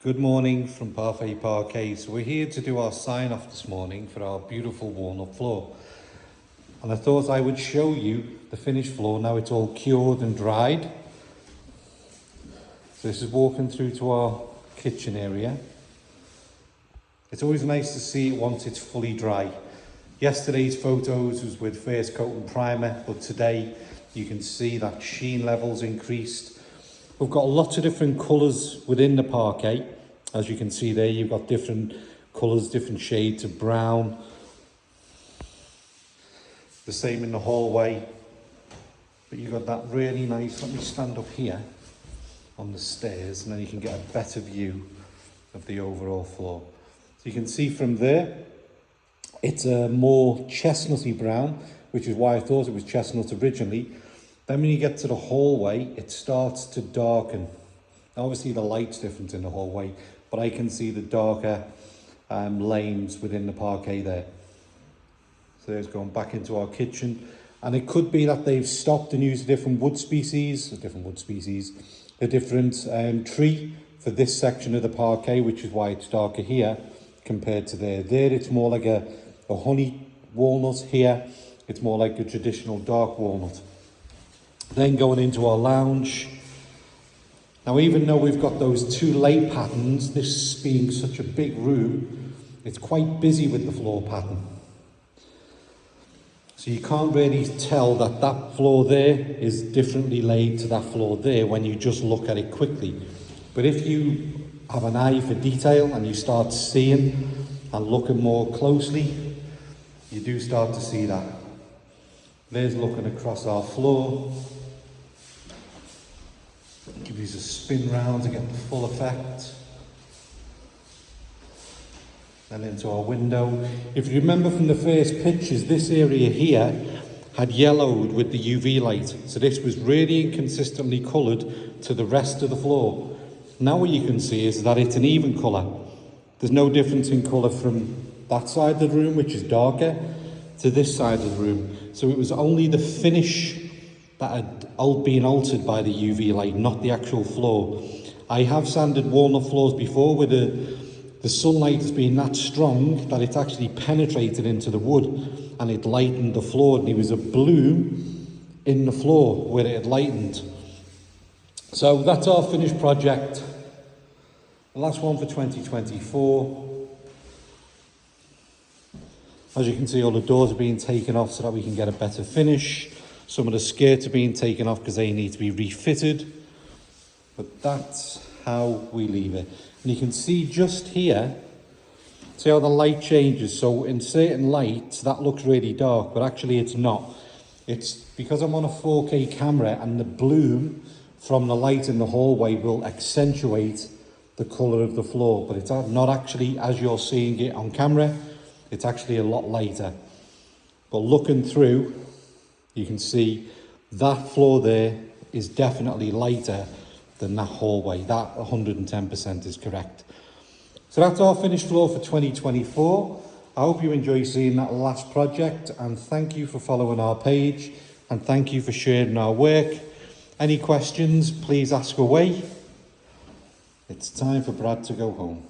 Good morning from Parquet. So we're here to do our sign off this morning for our beautiful walnut floor. And I thought I would show you the finished floor. Now it's all cured and dried. So this is walking through to our kitchen area. It's always nice to see it once it's fully dry. Yesterday's photos was with first coat and primer, but today you can see that sheen levels increased. We've got lots of different colours within the parquet. As you can see there, you've got different colours, different shades of brown. The same in the hallway. But you've got that really nice, let me stand up here on the stairs and then you can get a better view of the overall floor. So you can see from there, it's a more chestnutty brown, which is why I thought it was chestnut originally. Then when you get to the hallway, it starts to darken. Obviously the light's different in the hallway, but I can see the darker lanes within the parquet there. So there's going back into our kitchen. And it could be that they've stopped and used a different a different tree for this section of the parquet, which is why it's darker here compared to there. There it's more like a honey walnut. Here it's more like a traditional dark walnut. Then going into our lounge. Now, even though we've got those two lay patterns, this being such a big room, it's quite busy with the floor pattern. So you can't really tell that that floor there is differently laid to that floor there when you just look at it quickly. But if you have an eye for detail and you start seeing and looking more closely, you do start to see that. There's looking across our floor. Give these a spin round to get the full effect. Then into our window. If you remember from the first pictures, this area here had yellowed with the UV light. So this was really inconsistently coloured to the rest of the floor. Now what you can see is that it's an even colour. There's no difference in colour from that side of the room, which is darker, to this side of the room. So it was only the finish that had been altered by the UV light, not the actual floor. I have sanded walnut floors before where the sunlight has been that strong that it's actually penetrated into the wood and it lightened the floor, and there was a bloom in the floor where it had lightened. So that's our finished project. The last one for 2024. As you can see, all the doors are being taken off so that we can get a better finish. Some of the skirts are being taken off because they need to be refitted. But that's how we leave it. And you can see just here, see how the light changes. So in certain lights, that looks really dark, but actually it's not. It's because I'm on a 4K camera and the bloom from the light in the hallway will accentuate the colour of the floor. But it's not actually, as you're seeing it on camera, it's actually a lot lighter. But looking through, you can see that floor there is definitely lighter than that hallway. That 110% is correct. So that's our finished floor for 2024. I hope you enjoy seeing that last project, and thank you for following our page and thank you for sharing our work. Any questions, please ask away. It's time for Brad to go home.